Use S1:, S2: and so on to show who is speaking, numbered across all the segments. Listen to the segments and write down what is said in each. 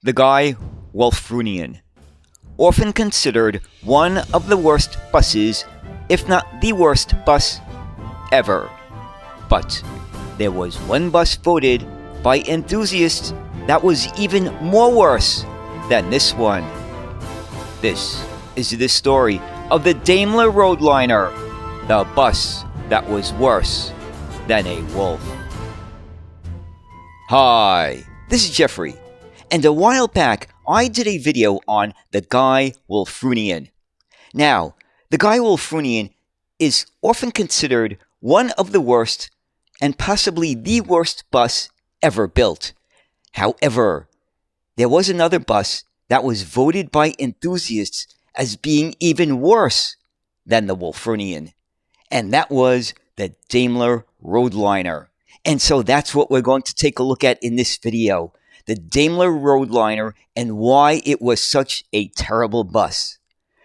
S1: The Guy Wulfrunian, often considered one of the worst buses, if not the worst bus ever. But there was one bus voted by enthusiasts that was even more worse than this one. This is the story of the Daimler Roadliner, the bus that was worse than a wolf. Hi, this is Jeffrey, and a while back I did a video on the Guy Wulfrunian. Now, the Guy Wulfrunian is often considered one of the worst and possibly the worst bus ever built. However, there was another bus that was voted by enthusiasts as being even worse than the Wulfrunian, and that was the Daimler Roadliner. And so that's what we're going to take a look at in this video, the Daimler Roadliner and why it was such a terrible bus.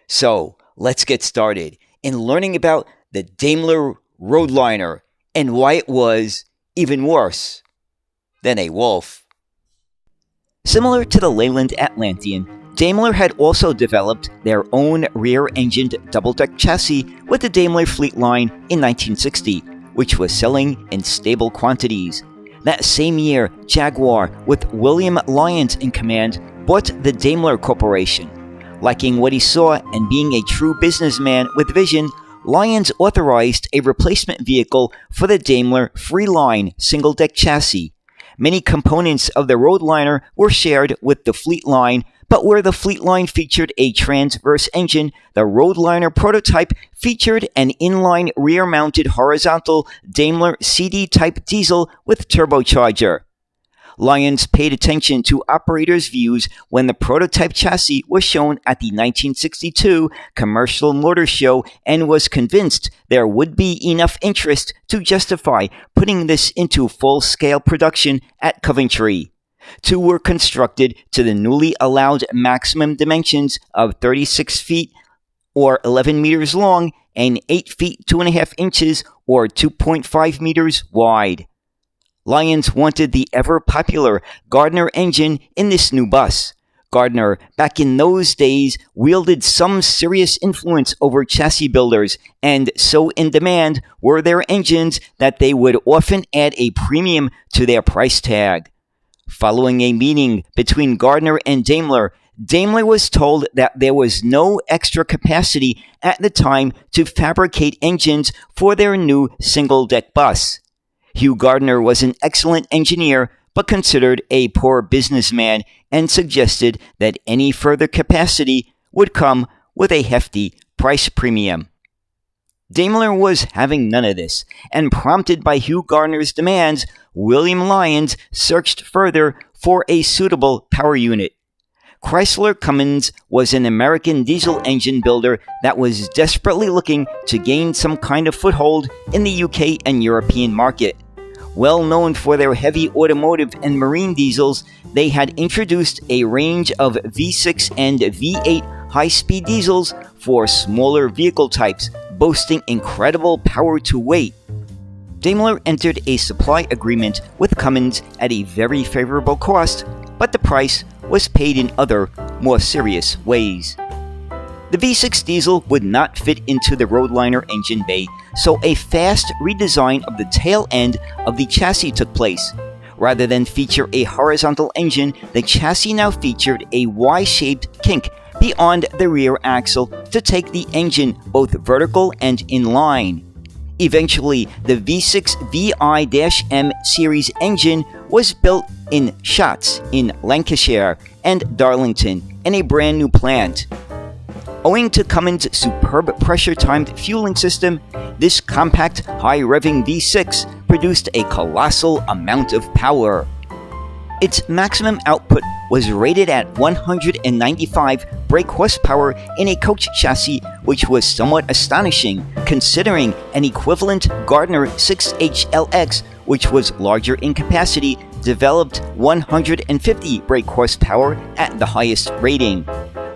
S1: So let's get started in learning about the Daimler Roadliner and why it was even worse than a wolf. Similar to the Leyland Atlantean, Daimler had also developed their own rear-engined double-deck chassis with the Daimler Fleetline in 1960, which was selling in stable quantities. That same year, Jaguar, with William Lyons in command, bought the Daimler Corporation. Liking what he saw and being a true businessman with vision, Lyons authorized a replacement vehicle for the Daimler Fleetline single-deck chassis. Many components of the Roadliner were shared with the Fleetline, but where the Fleetline featured a transverse engine, the Roadliner prototype featured an inline rear-mounted horizontal Daimler CD-type diesel with turbocharger. Lyons paid attention to operators' views when the prototype chassis was shown at the 1962 Commercial Motor Show and was convinced there would be enough interest to justify putting this into full-scale production at Coventry. Two were constructed to the newly allowed maximum dimensions of 36 feet or 11 meters long and 8 feet 2.5 inches or 2.5 meters wide. Lyons wanted the ever-popular Gardner engine in this new bus. Gardner, back in those days, wielded some serious influence over chassis builders, and so in demand were their engines that they would often add a premium to their price tag. Following a meeting between Gardner and Daimler, Daimler was told that there was no extra capacity at the time to fabricate engines for their new single-deck bus. Hugh Gardner was an excellent engineer, but considered a poor businessman and suggested that any further capacity would come with a hefty price premium. Daimler was having none of this, and prompted by Hugh Gardner's demands, William Lyons searched further for a suitable power unit. Chrysler Cummins was an American diesel engine builder that was desperately looking to gain some kind of foothold in the UK and European market. Well known for their heavy automotive and marine diesels, they had introduced a range of V6 and V8 high-speed diesels for smaller vehicle types, boasting incredible power to weight. Daimler entered a supply agreement with Cummins at a very favorable cost, but the price was paid in other, more serious ways. The V6 diesel would not fit into the Roadliner engine bay, so a fast redesign of the tail end of the chassis took place. Rather than feature a horizontal engine, the chassis now featured a Y-shaped kink beyond the rear axle to take the engine both vertical and in line. Eventually, the V6 VI-M series engine was built in Shotts in Lancashire and Darlington in a brand new plant. Owing to Cummins' superb pressure-timed fueling system, this compact, high-revving V6 produced a colossal amount of power. Its maximum output was rated at 195 brake horsepower in a coach chassis, which was somewhat astonishing considering an equivalent Gardner 6HLX, which was larger in capacity, developed 150 brake horsepower at the highest rating.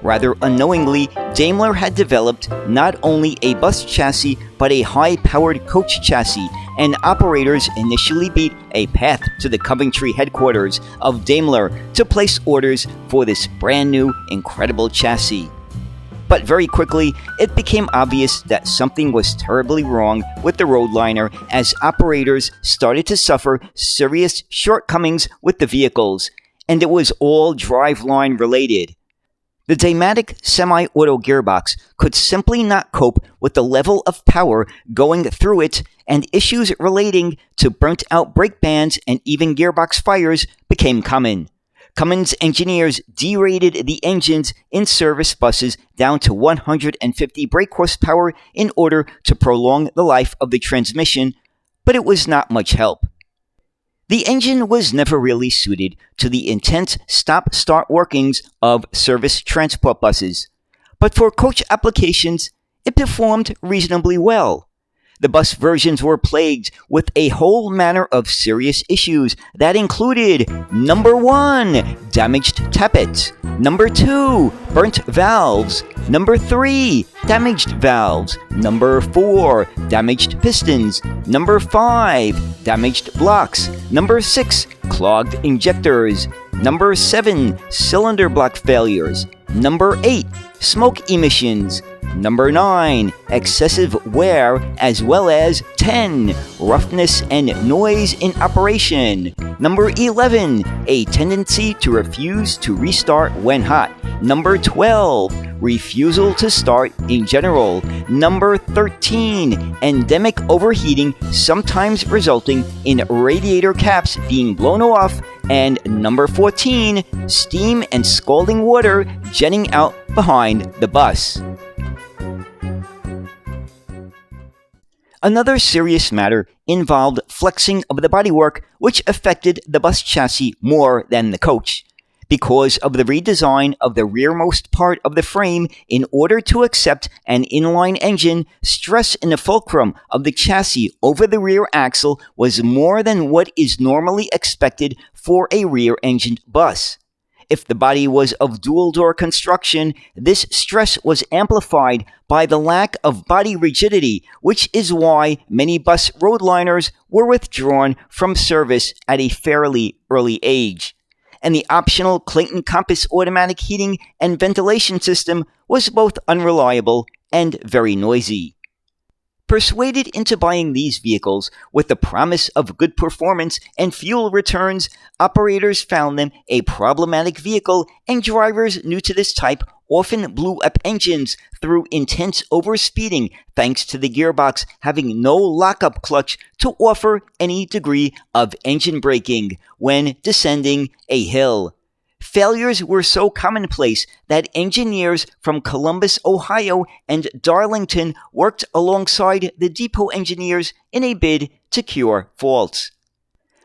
S1: Rather unknowingly, Daimler had developed not only a bus chassis but a high-powered coach chassis, and operators initially beat a path to the Coventry headquarters of Daimler to place orders for this brand new, incredible chassis. But very quickly, it became obvious that something was terribly wrong with the Roadliner as operators started to suffer serious shortcomings with the vehicles, and it was all driveline related. The Daymatic semi-auto gearbox could simply not cope with the level of power going through it, and issues relating to burnt-out brake bands and even gearbox fires became common. Cummins engineers derated the engines in service buses down to 150 brake horsepower in order to prolong the life of the transmission, but it was not much help. The engine was never really suited to the intense stop-start workings of service transport buses, but for coach applications, it performed reasonably well. The bus versions were plagued with a whole manner of serious issues that included number 1, damaged tappets, number 2, burnt valves, number 3, damaged valves, number 4, damaged pistons, number 5, damaged blocks, number 6, clogged injectors, number 7, cylinder block failures, number 8, smoke emissions, number 9, excessive wear, as well as 10, roughness and noise in operation. Number 11, a tendency to refuse to restart when hot. Number 12, refusal to start in general. Number 13, endemic overheating, sometimes resulting in radiator caps being blown off. And number 14, steam and scalding water jetting out behind the bus. Another serious matter involved flexing of the bodywork, which affected the bus chassis more than the coach. Because of the redesign of the rearmost part of the frame in order to accept an inline engine, stress in the fulcrum of the chassis over the rear axle was more than what is normally expected for a rear-engined bus. If the body was of dual-door construction, this stress was amplified by the lack of body rigidity, which is why many bus roadliners were withdrawn from service at a fairly early age. And the optional Clayton Compass automatic heating and ventilation system was both unreliable and very noisy. Persuaded into buying these vehicles with the promise of good performance and fuel returns, operators found them a problematic vehicle, and drivers new to this type often blew up engines through intense overspeeding thanks to the gearbox having no lockup clutch to offer any degree of engine braking when descending a hill. Failures were so commonplace that engineers from Columbus, Ohio and Darlington worked alongside the depot engineers in a bid to cure faults.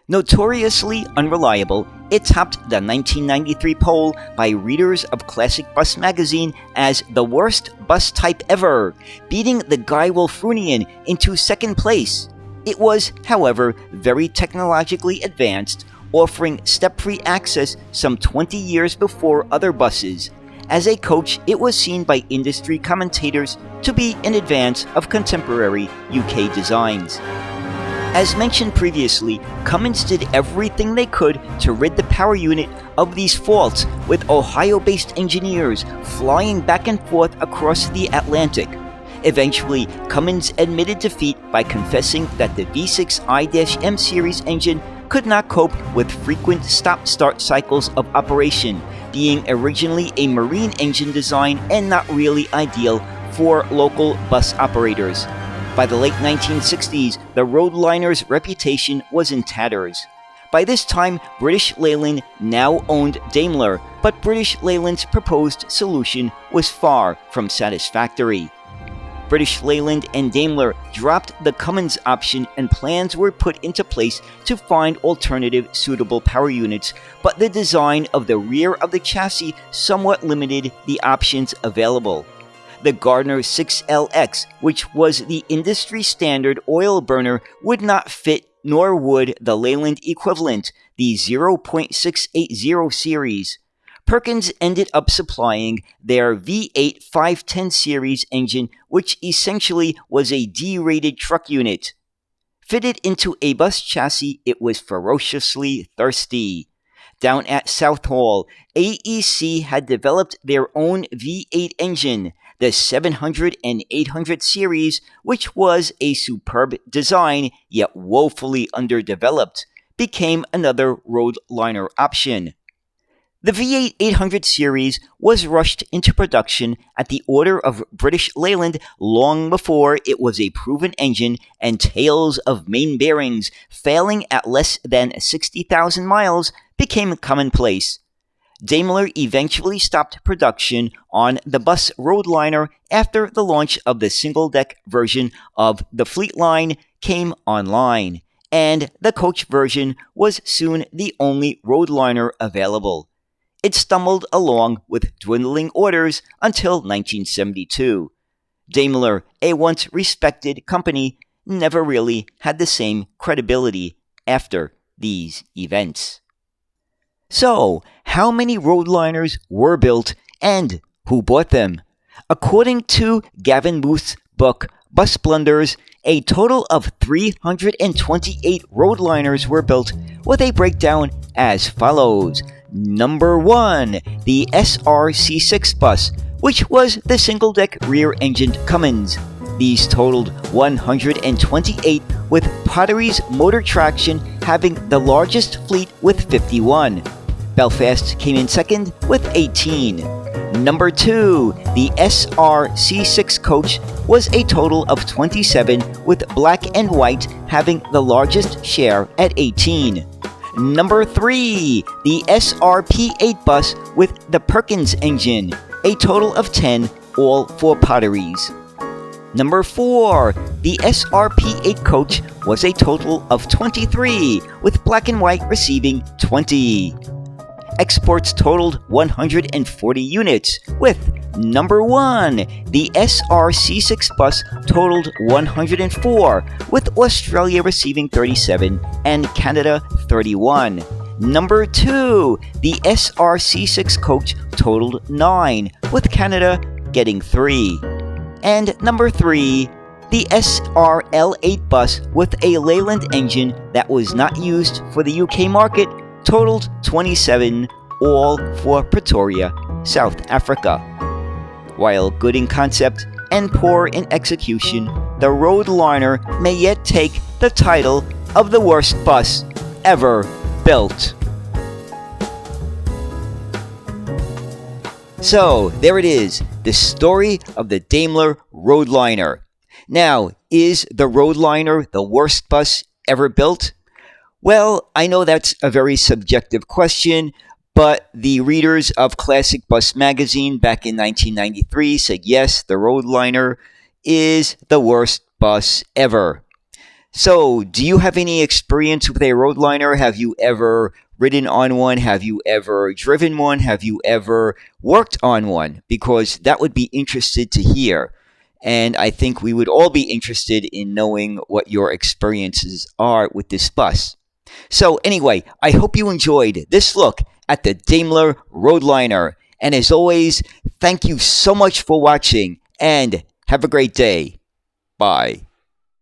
S1: Notoriously unreliable, it topped the 1993 poll by readers of Classic Bus magazine as the worst bus type ever, beating the Guy Wulfrunian into second place. It was, however, very technologically advanced, offering step-free access some 20 years before other buses. As a coach, it was seen by industry commentators to be in advance of contemporary UK designs. As mentioned previously, Cummins did everything they could to rid the power unit of these faults, with Ohio-based engineers flying back and forth across the Atlantic. Eventually, Cummins admitted defeat by confessing that the V6 I-M series engine could not cope with frequent stop-start cycles of operation, being originally a marine engine design and not really ideal for local bus operators. By the late 1960s, the Roadliner's reputation was in tatters. By this time, British Leyland now owned Daimler, but British Leyland's proposed solution was far from satisfactory. British Leyland and Daimler dropped the Cummins option, and plans were put into place to find alternative suitable power units, but the design of the rear of the chassis somewhat limited the options available. The Gardner 6LX, which was the industry standard oil burner, would not fit, nor would the Leyland equivalent, the 0.680 series. Perkins ended up supplying their V8 510 series engine, which essentially was a D-rated truck unit. Fitted into a bus chassis, it was ferociously thirsty. Down at Southall, AEC had developed their own V8 engine, the 700 and 800 series, which was a superb design yet woefully underdeveloped, became another Roadliner option. The V8 800 series was rushed into production at the order of British Leyland long before it was a proven engine, and tales of main bearings failing at less than 60,000 miles became commonplace. Daimler eventually stopped production on the bus Roadliner after the launch of the single-deck version of the Fleetline came online, and the coach version was soon the only Roadliner available. It stumbled along with dwindling orders until 1972. Daimler, a once respected company, never really had the same credibility after these events. So, how many Roadliners were built and who bought them? According to Gavin Booth's book, Bus Blunders, a total of 328 Roadliners were built, with a breakdown as follows. Number 1, the SRC6 bus, which was the single-deck rear-engined Cummins. These totaled 128, with Potteries motor traction having the largest fleet with 51. Belfast came in second with 18. Number 2, the SRC6 coach was a total of 27, with black and white having the largest share at 18. Number 3, the SRP8 bus with the Perkins engine, a total of 10, all for Potteries. Number 4, the SRP8 coach was a total of 23, with black and white receiving 20. Exports totaled 140 units, with number 1, the SRC6 bus totaled 104, with Australia receiving 37 and Canada 31. Number 2, the SRC6 coach totaled 9, with Canada getting 3. And number 3, the SRL8 bus with a Leyland engine that was not used for the UK market totaled 27, all for Pretoria, South Africa. While good in concept and poor in execution, the Roadliner may yet take the title of the worst bus ever built. So, there it is, the story of the Daimler Roadliner. Now, is the Roadliner the worst bus ever built? Well, I know that's a very subjective question, but the readers of Classic Bus Magazine back in 1993 said yes, the Roadliner is the worst bus ever. So, do you have any experience with a Roadliner? Have you ever ridden on one? Have you ever driven one? Have you ever worked on one? Because that would be interested to hear. And I think we would all be interested in knowing what your experiences are with this bus. So anyway, I hope you enjoyed this look at the Daimler Roadliner. And as always, thank you so much for watching and have a great day. Bye.